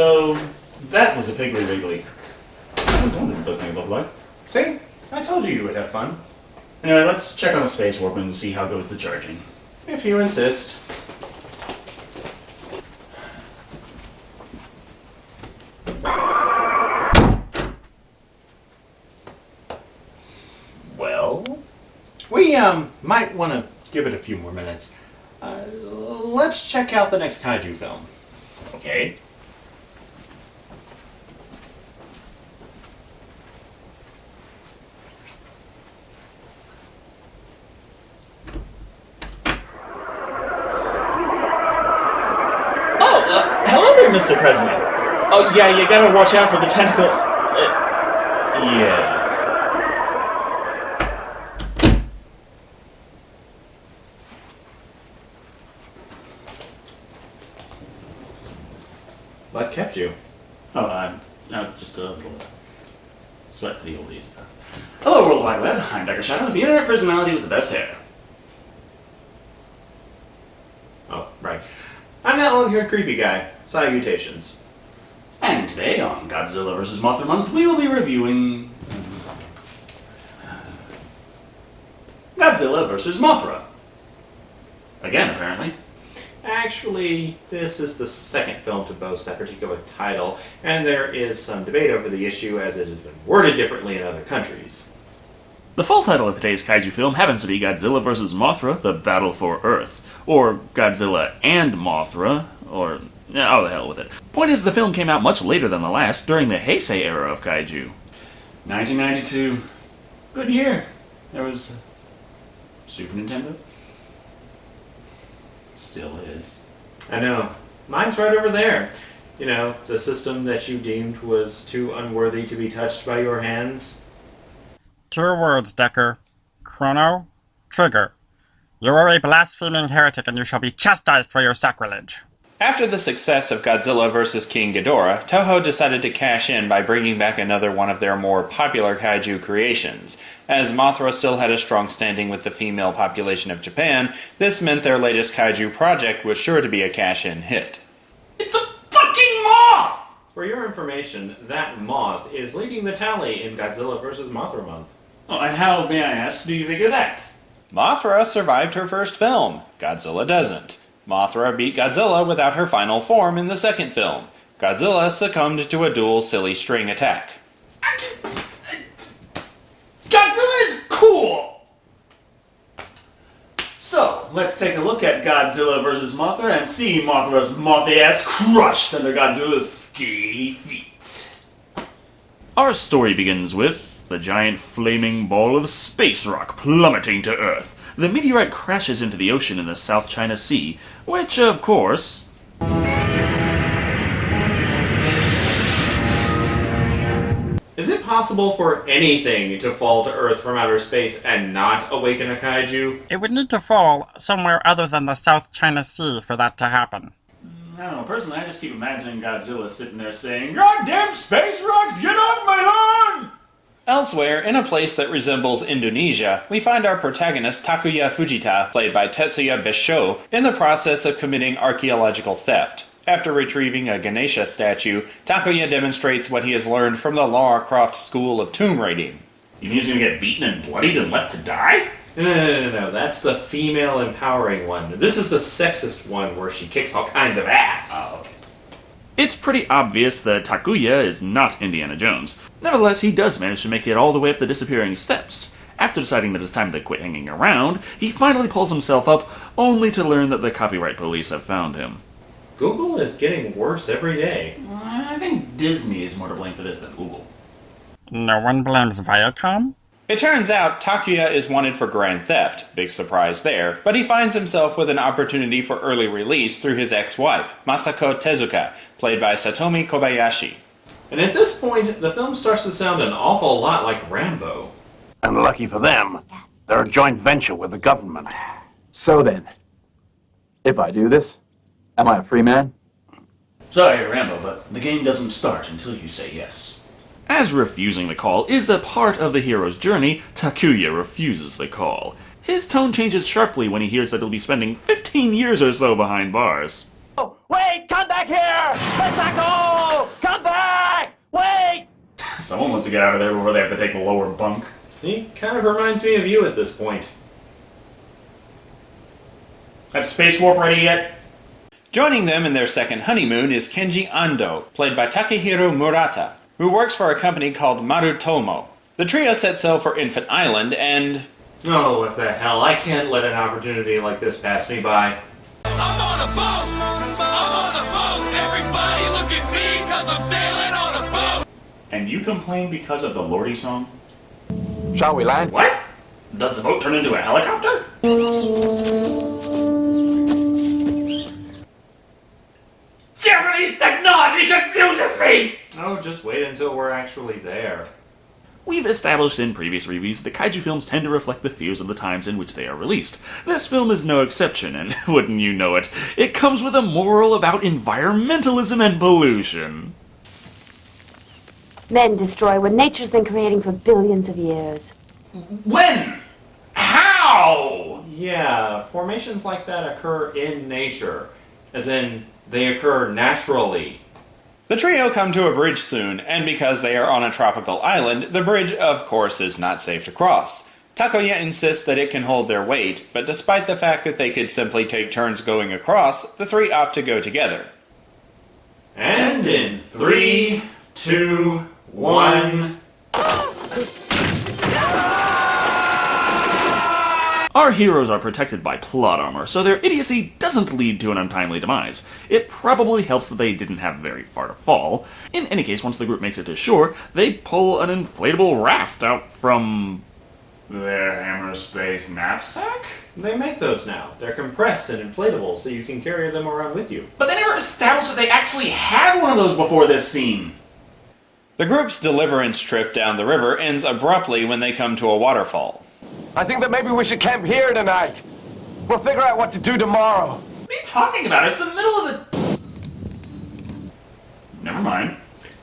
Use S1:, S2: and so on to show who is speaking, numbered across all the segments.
S1: So, that was a Piggly Wiggly. I was wondering what those things look like.
S2: See? I told you would have fun.
S1: Anyway, let's check on the space warp and see how goes the charging.
S2: If you insist.
S1: Well?
S2: We, might want to give it a few more minutes. Let's check out the next kaiju film.
S1: Okay. Hello there, Mr. President. Oh, yeah, you gotta watch out for the tentacles. Yeah.
S2: What kept you?
S1: Oh, just a little sweat for the oldies. Hello, World Wide Web. I'm Dr. Shado, the internet personality with the best hair.
S2: Oh, right. I'm that long-haired creepy guy. Salutations.
S1: And today on Godzilla vs. Mothra Month, we will be reviewing Godzilla vs. Mothra. Again, apparently.
S2: Actually, this is the second film to boast that particular title, and there is some debate over the issue as it has been worded differently in other countries.
S1: The full title of today's kaiju film happens to be Godzilla vs. Mothra, The Battle for Earth, or Godzilla and Mothra, or oh, the hell with it. Point is, the film came out much later than the last, during the Heisei era of kaiju. 1992. Good year. There was Super Nintendo. Still is.
S2: I know. Mine's right over there. You know, the system that you deemed was too unworthy to be touched by your hands.
S3: 2 words, Decker. Chrono, trigger. You are a blaspheming heretic and you shall be chastised for your sacrilege.
S4: After the success of Godzilla vs. King Ghidorah, Toho decided to cash in by bringing back another one of their more popular kaiju creations. As Mothra still had a strong standing with the female population of Japan, this meant their latest kaiju project was sure to be a cash-in hit.
S1: It's a fucking moth!
S2: For your information, that moth is leading the tally in Godzilla vs. Mothra Month.
S1: Oh, and how, may I ask, do you figure that?
S4: Mothra survived her first film. Godzilla doesn't. Mothra beat Godzilla without her final form in the second film. Godzilla succumbed to a dual silly string attack.
S1: Godzilla's cool! So, let's take a look at Godzilla vs. Mothra and see Mothra's mothy ass crushed under Godzilla's scaly feet. Our story begins with the giant flaming ball of space rock plummeting to Earth. The meteorite crashes into the ocean in the South China Sea, which, of course...
S2: Is it possible for anything to fall to Earth from outer space and not awaken a kaiju?
S3: It would need to fall somewhere other than the South China Sea for that to happen.
S1: I don't know, personally, I just keep imagining Godzilla sitting there saying, "Goddamn space rocks, get off my lawn!"
S4: Elsewhere, in a place that resembles Indonesia, we find our protagonist Takuya Fujita, played by Tetsuya Bisho, in the process of committing archaeological theft. After retrieving a Ganesha statue, Takuya demonstrates what he has learned from the Lara Croft School of Tomb Raiding.
S1: You mean he's gonna get beaten and bloodied and left to die?
S2: No, that's the female empowering one. This is the sexist one where she kicks all kinds of ass.
S1: Oh, okay. It's pretty obvious that Takuya is not Indiana Jones. Nevertheless, he does manage to make it all the way up the disappearing steps. After deciding that it's time to quit hanging around, he finally pulls himself up, only to learn that the copyright police have found him.
S2: Google is getting worse every day.
S1: I think Disney is more to blame for this than Google.
S3: No one blames Viacom?
S4: It turns out Takuya is wanted for grand theft, big surprise there, but he finds himself with an opportunity for early release through his ex-wife, Masako Tezuka, played by Satomi Kobayashi.
S2: And at this point, the film starts to sound an awful lot like Rambo.
S5: And lucky for them, they're a joint venture with the government.
S6: So then, if I do this, am I a free man?
S1: Sorry, Rambo, but the game doesn't start until you say yes. As refusing the call is a part of the hero's journey, Takuya refuses the call. His tone changes sharply when he hears that he'll be spending 15 years or so behind bars.
S5: Oh, wait, come back here!
S6: Masako! Come back! Wait!
S1: Someone wants to get out of there before they have to take the lower bunk.
S2: He kind of reminds me of you at this point.
S1: That space warp ready yet?
S4: Joining them in their second honeymoon is Kenji Ando, played by Takehiro Murata, who works for a company called Marutomo. The trio set sail for Infant Island and...
S2: Oh, what the hell. I can't let an opportunity like this pass me by.
S7: I'm on a boat! I'm on a boat! Everybody look at me, cause I'm sailing on a boat!
S1: And you complain because of the Lordy song?
S6: Shall we land?
S1: What? Does the boat turn into a helicopter? Japanese technology confuses me!
S2: Oh, just wait until we're actually there.
S1: We've established in previous reviews that kaiju films tend to reflect the fears of the times in which they are released. This film is no exception, and wouldn't you know it, it comes with a moral about environmentalism and pollution.
S8: Men destroy what nature's been creating for billions of years.
S1: When? How?
S2: Yeah, formations like that occur in nature. As in, they occur naturally.
S4: The trio come to a bridge soon, and because they are on a tropical island, the bridge, of course, is not safe to cross. Takuya insists that it can hold their weight, but despite the fact that they could simply take turns going across, the three opt to go together.
S2: And in 3, 2, 1...
S1: Our heroes are protected by plot armor, so their idiocy doesn't lead to an untimely demise. It probably helps that they didn't have very far to fall. In any case, once the group makes it to shore, they pull an inflatable raft out from... their hammer space knapsack?
S2: They make those now. They're compressed and inflatable, so you can carry them around with you.
S1: But they never established that they actually had one of those before this scene.
S4: The group's deliverance trip down the river ends abruptly when they come to a waterfall.
S6: I think that maybe we should camp here tonight. We'll figure out what to do tomorrow.
S1: What are you talking about? It's the middle of the... Never mind.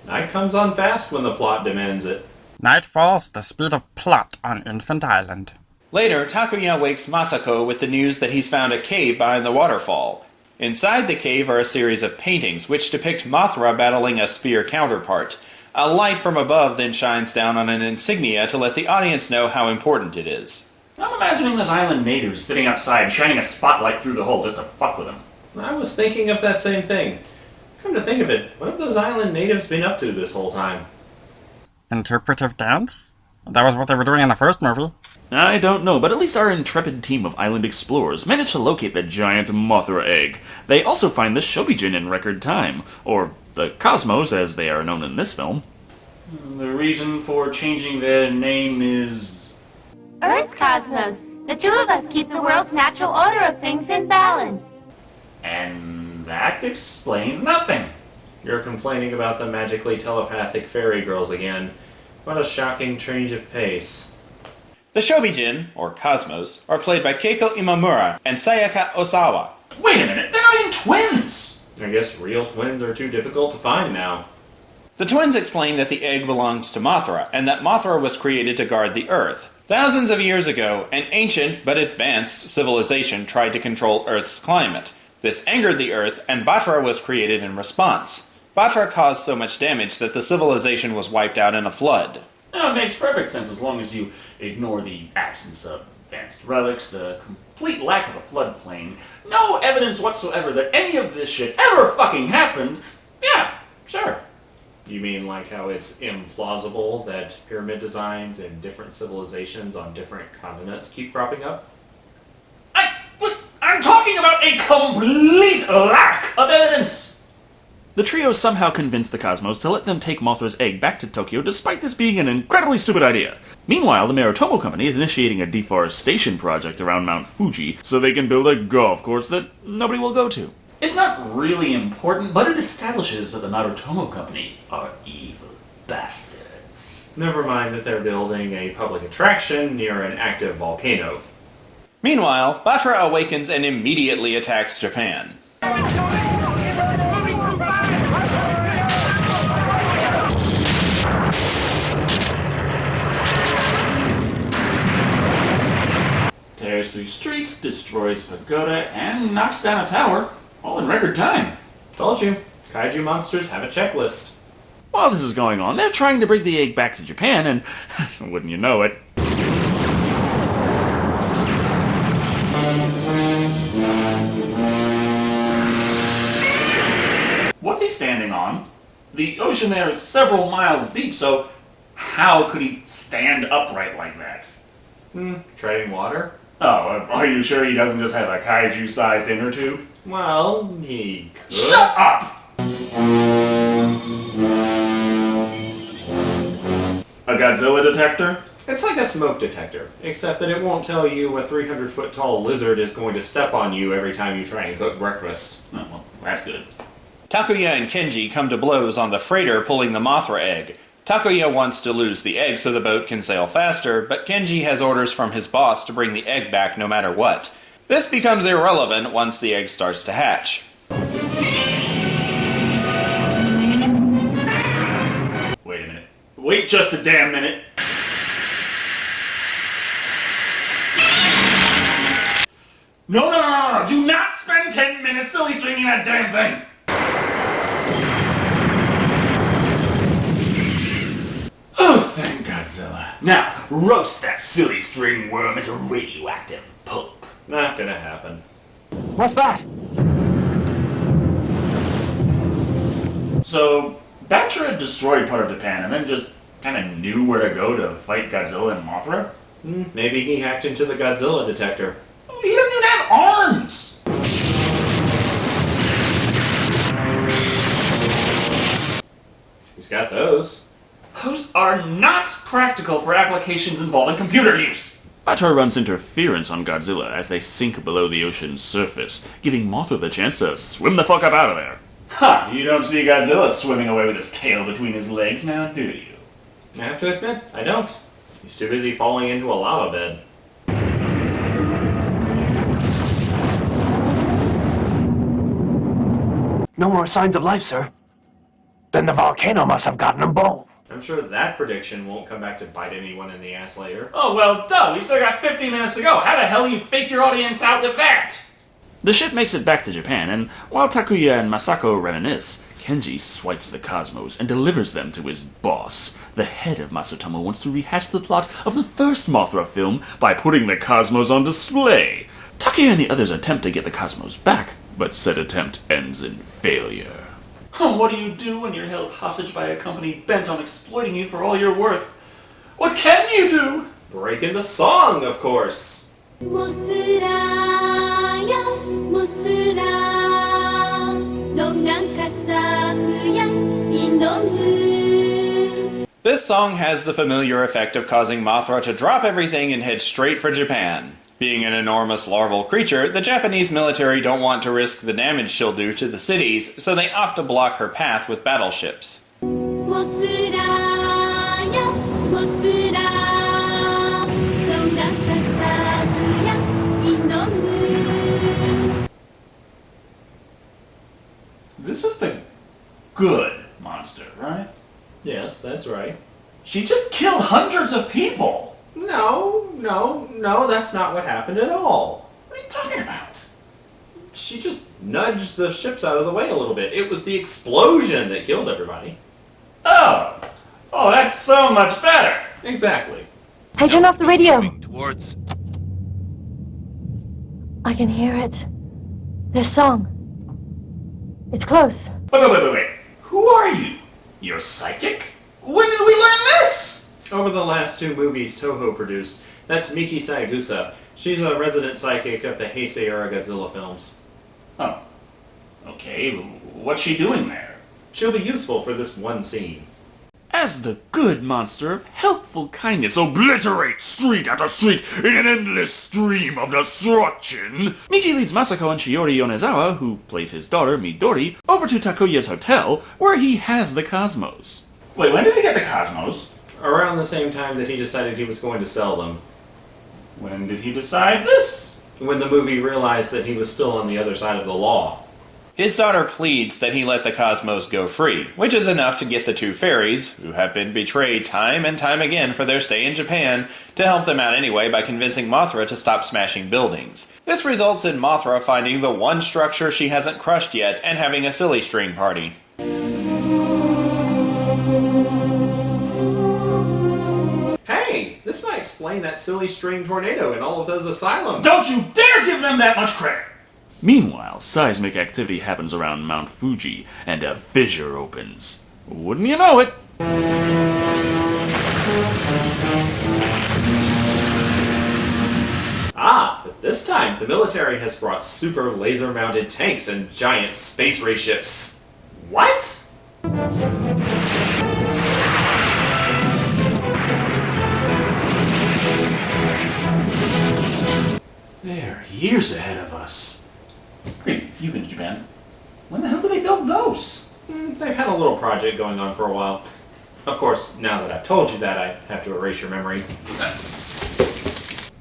S2: Night comes on fast when the plot demands it.
S3: Night falls the speed of plot on Infant Island.
S4: Later, Takuya wakes Masako with the news that he's found a cave behind the waterfall. Inside the cave are a series of paintings which depict Mothra battling a spear counterpart. A light from above then shines down on an insignia to let the audience know how important it is.
S1: I'm imagining those island natives sitting outside, shining a spotlight through the hole just to fuck with them.
S2: I was thinking of that same thing. Come to think of it, what have those island natives been up to this whole time?
S3: Interpretive dance? That was what they were doing in the first movie.
S1: I don't know, but at least our intrepid team of island explorers managed to locate the giant Mothra egg. They also find the Shobijin in record time, or the Cosmos as they are known in this film. The reason for changing their name is...
S8: Earth's cosmos. The two of us keep the world's natural order of things in balance.
S1: And that explains nothing.
S2: You're complaining about the magically telepathic fairy girls again. What a shocking change of pace.
S4: The Shobijin, or Cosmos, are played by Keiko Imamura and Sayaka Osawa.
S1: Wait a minute, they're not even twins!
S2: I guess real twins are too difficult to find now.
S4: The twins explain that the egg belongs to Mothra, and that Mothra was created to guard the Earth. Thousands of years ago, an ancient but advanced civilization tried to control Earth's climate. This angered the Earth, and Batra was created in response. Batra caused so much damage that the civilization was wiped out in a flood.
S1: It makes perfect sense as long as you ignore the absence of advanced relics, the complete lack of a floodplain, no evidence whatsoever that any of this shit ever fucking happened. Yeah, sure.
S2: You mean like how it's implausible that pyramid designs in different civilizations on different continents keep cropping up?
S1: I'm talking about a complete lack of evidence! The trio somehow convinced the Cosmos to let them take Mothra's egg back to Tokyo despite this being an incredibly stupid idea. Meanwhile, the Maritomo Company is initiating a deforestation project around Mount Fuji so they can build a golf course that nobody will go to. It's not really important, but it establishes that the Maritomo Company are evil bastards.
S2: Never mind that they're building a public attraction near an active volcano.
S4: Meanwhile, Batra awakens and immediately attacks Japan.
S1: Tears through streets, destroys a pagoda, and knocks down a tower, all in record time.
S2: Told you. Kaiju monsters have a checklist.
S1: While this is going on, they're trying to bring the egg back to Japan, and wouldn't you know it, what's he standing on? The ocean there is several miles deep, so how could he stand upright like that?
S2: Treading water?
S1: Oh, are you sure he doesn't just have a kaiju-sized inner tube?
S2: Well, he could.
S1: Shut up! A Godzilla detector?
S2: It's like a smoke detector, except that it won't tell you a 300-foot tall lizard is going to step on you every time you try and cook breakfast.
S1: Oh, well, that's good.
S4: Takuya and Kenji come to blows on the freighter pulling the Mothra egg. Takuya wants to lose the egg so the boat can sail faster, but Kenji has orders from his boss to bring the egg back no matter what. This becomes irrelevant once the egg starts to hatch.
S1: Wait a minute. Wait just a damn minute. No. Do not spend 10 minutes silly stringing that damn thing! Oh, thank Godzilla. Now, roast that silly string worm into radioactive pulp.
S2: Not gonna happen.
S6: What's that?
S1: So, Batra destroyed part of Japan and then just kind of knew where to go to fight Godzilla and Mothra?
S2: Maybe he hacked into the Godzilla detector.
S1: He doesn't even have arms!
S2: He's got those.
S1: Those are not practical for applications involving computer use! Batra runs interference on Godzilla as they sink below the ocean's surface, giving Mothra the chance to swim the fuck up out of there. Ha! You don't see Godzilla swimming away with his tail between his legs now, do you?
S2: I have to admit, I don't. He's too busy falling into a lava bed.
S5: No more signs of life, sir. Then the volcano must have gotten them both.
S2: I'm sure that prediction won't come back to bite anyone in the ass later.
S1: Oh, well, duh, we still got 50 minutes to go. How the hell do you fake your audience out with that? The ship makes it back to Japan, and while Takuya and Masako reminisce, Kenji swipes the cosmos and delivers them to his boss. The head of Masatomo wants to rehash the plot of the first Mothra film by putting the cosmos on display. Takuya and the others attempt to get the cosmos back, but said attempt ends in failure. What do you do when you're held hostage by a company bent on exploiting you for all you're worth? What can you do?
S2: Break into song, of course.
S4: This song has the familiar effect of causing Mothra to drop everything and head straight for Japan. Being an enormous larval creature, the Japanese military don't want to risk the damage she'll do to the cities, so they opt to block her path with battleships.
S1: This is the good monster, right?
S2: Yes, that's right.
S1: She just killed hundreds of people!
S2: No, that's not what happened at all.
S1: What are you talking about?
S2: She just nudged the ships out of the way a little bit. It was the explosion that killed everybody.
S1: Oh, that's so much better!
S2: Exactly.
S8: Hey, turn off the radio.
S5: Towards...
S8: I can hear it. Their song. It's close.
S1: Wait. Who are you? You're psychic? When did we learn this?
S2: Over the last two movies Toho produced, that's Miki Saegusa. She's a resident psychic of the Heisei era Godzilla films.
S1: Oh. Okay, what's she doing there?
S2: She'll be useful for this one scene.
S1: As the good monster of helpful kindness obliterates street after street in an endless stream of destruction, Miki leads Masako and Shiori Yonezawa, who plays his daughter, Midori, over to Takuya's hotel, where he has the cosmos. Wait, when did he get the cosmos?
S2: Around the same time that he decided he was going to sell them.
S1: When did he decide this?
S2: When the movie realized that he was still on the other side of the law.
S4: His daughter pleads that he let the cosmos go free, which is enough to get the two fairies, who have been betrayed time and time again for their stay in Japan, to help them out anyway by convincing Mothra to stop smashing buildings. This results in Mothra finding the one structure she hasn't crushed yet and having a silly string party.
S2: Hey, this might explain that silly string tornado in all of those asylums.
S1: Don't you dare give them that much credit! Meanwhile, seismic activity happens around Mount Fuji, and a fissure opens. Wouldn't you know it?
S2: Ah, but this time the military has brought super laser-mounted tanks and giant space ray ships. What?
S1: They're years ahead of us. Hey, you've been to Japan. When the hell did they build those?
S2: They've had a little project going on for a while. Of course, now that I've told you that, I have to erase your memory.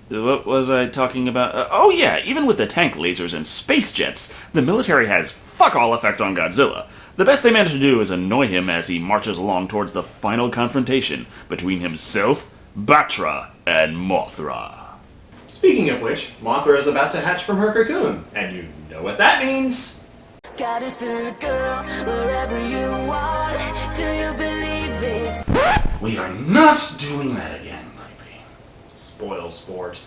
S1: What was I talking about? Oh yeah, even with the tank lasers and space jets, the military has fuck all effect on Godzilla. The best they manage to do is annoy him as he marches along towards the final confrontation between himself, Batra, and Mothra.
S2: Speaking of which, Mothra is about to hatch from her cocoon, and you know what that means.
S7: Goddess or girl, wherever you are, do you believe it?
S1: We are not doing that again, Creepy.
S2: Spoil sport.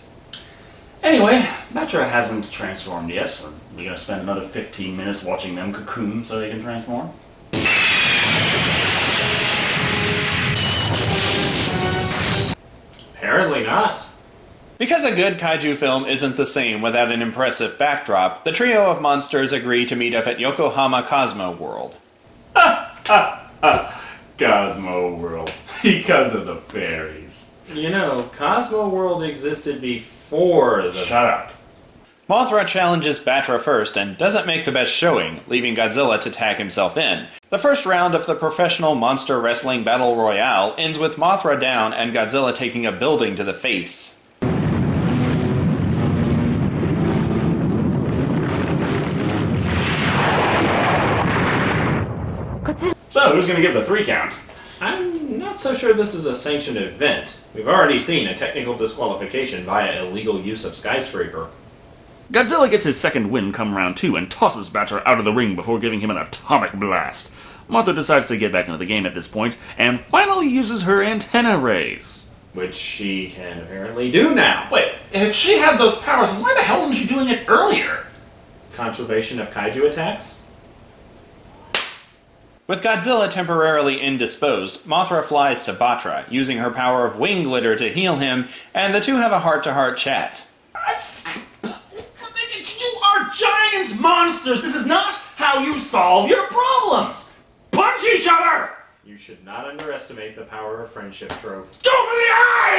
S1: Anyway, Batra hasn't transformed yet. Are we gonna spend another 15 minutes watching them cocoon so they can transform?
S2: Apparently not.
S4: Because a good kaiju film isn't the same without an impressive backdrop, the trio of monsters agree to meet up at Yokohama Cosmo World.
S1: Cosmo World. Because of the fairies.
S2: You know, Cosmo World existed before the...
S1: Shut up.
S4: Mothra challenges Batra first and doesn't make the best showing, leaving Godzilla to tag himself in. The first round of the professional monster wrestling battle royale ends with Mothra down and Godzilla taking a building to the face.
S1: So, who's gonna give the 3 count?
S2: I'm not so sure this is a sanctioned event. We've already seen a technical disqualification via illegal use of skyscraper.
S1: Godzilla gets his second win come round 2 and tosses Batra out of the ring before giving him an atomic blast. Mothra decides to get back into the game at this point and finally uses her antenna rays.
S2: Which she can apparently do now.
S1: Wait, if she had those powers, why the hell isn't she doing it earlier?
S2: Conservation of kaiju attacks?
S4: With Godzilla temporarily indisposed, Mothra flies to Batra, using her power of wing glitter to heal him, and the two have a heart-to-heart chat.
S1: You are giant monsters! This is not how you solve your problems! Punch each other!
S2: You should not underestimate the power of friendship, Trope.
S1: Go for the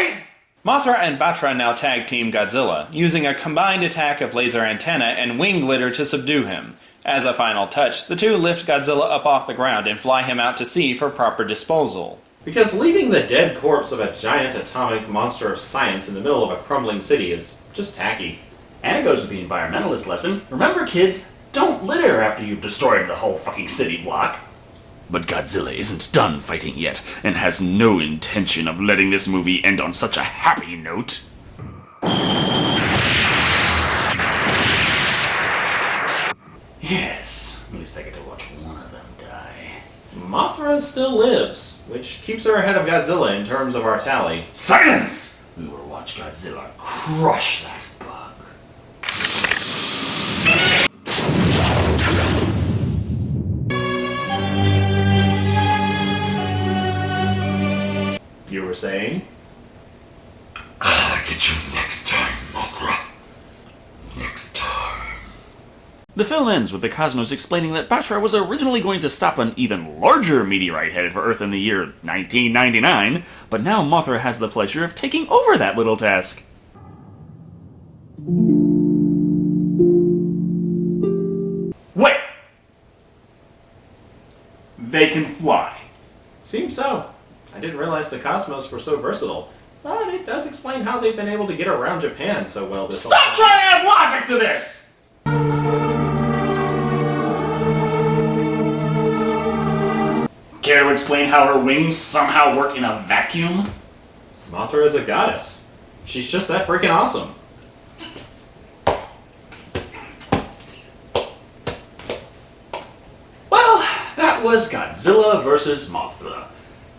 S1: eyes!
S4: Mothra and Batra now tag team Godzilla, using a combined attack of laser antenna and wing glitter to subdue him. As a final touch, the two lift Godzilla up off the ground and fly him out to sea for proper disposal.
S2: Because leaving the dead corpse of a giant atomic monster of science in the middle of a crumbling city is just tacky.
S1: And it goes with the environmentalist lesson. Remember, kids, don't litter after you've destroyed the whole fucking city block. But Godzilla isn't done fighting yet, and has no intention of letting this movie end on such a happy note. Yes, at least I get to watch one of them die.
S2: Mothra still lives, which keeps her ahead of Godzilla in terms of our tally.
S1: Silence! We will watch Godzilla crush that bug.
S2: You were saying?
S7: I'll get you next time, Mothra. Next time.
S1: The film ends with the Cosmos explaining that Batra was originally going to stop an even larger meteorite headed for Earth in the year 1999, but now Mothra has the pleasure of taking over that little task. Wait! They can fly.
S2: Seems so. I didn't realize the Cosmos were so versatile. But it does explain how they've been able to get around Japan so well this whole
S1: Stop
S2: time.
S1: trying to add logic to this! Care to explain how her wings somehow work in a vacuum?
S2: Mothra is a goddess. She's just that freaking awesome.
S1: Well, that that was Godzilla vs. Mothra.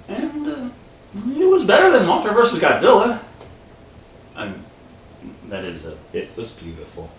S1: And it was better than Mothra vs. Godzilla.
S2: It was beautiful.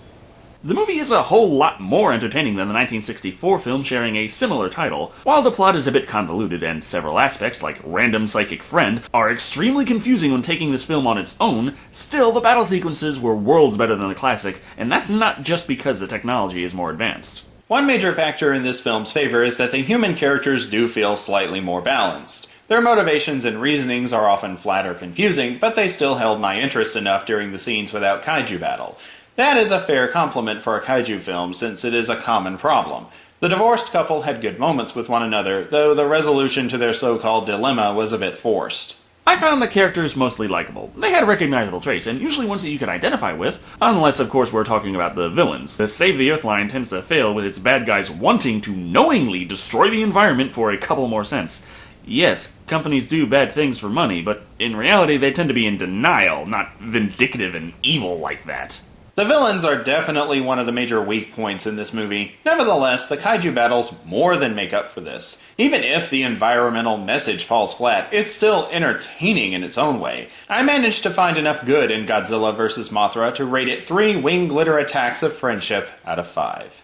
S1: The movie is a whole lot more entertaining than the 1964 film sharing a similar title. While the plot is a bit convoluted and several aspects, like random psychic friend, are extremely confusing when taking this film on its own, still the battle sequences were worlds better than the classic, and that's not just because the technology is more advanced.
S4: One major factor in this film's favor is that the human characters do feel slightly more balanced. Their motivations and reasonings are often flat or confusing, but they still held my interest enough during the scenes without kaiju battle. That is a fair compliment for a kaiju film, since it is a common problem. The divorced couple had good moments with one another, though the resolution to their so-called dilemma was a bit forced.
S1: I found the characters mostly likable. They had recognizable traits, and usually ones that you could identify with, unless of course we're talking about the villains. The Save the Earth line tends to fail with its bad guys wanting to knowingly destroy the environment for a couple more cents. Yes, companies do bad things for money, but in reality they tend to be in denial, not vindictive and evil like that.
S4: The villains are definitely one of the major weak points in this movie. Nevertheless, the kaiju battles more than make up for this. Even if the environmental message falls flat, it's still entertaining in its own way. I managed to find enough good in Godzilla vs. Mothra to rate it 3 wing glitter attacks of friendship out of 5.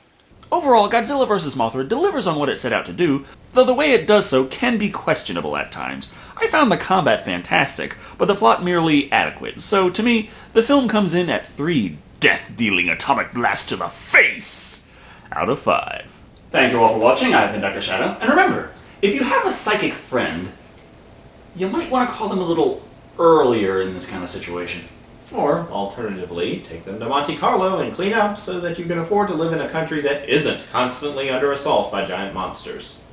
S1: Overall, Godzilla vs. Mothra delivers on what it set out to do, though the way it does so can be questionable at times. I found the combat fantastic, but the plot merely adequate, so to me, the film comes in at 3 death-dealing atomic blasts to the face out of 5. Thank you all for watching. I've been Dr. Shado, and remember, if you have a psychic friend, you might want to call them a little earlier in this kind of situation.
S2: Or, alternatively, take them to Monte Carlo and clean up so that you can afford to live in a country that isn't constantly under assault by giant monsters.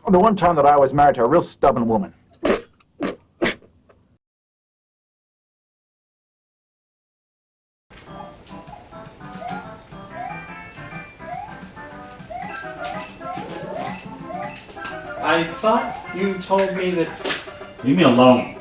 S6: The one time that I was married to a real stubborn woman.
S2: I thought you told me that...
S1: Leave me alone.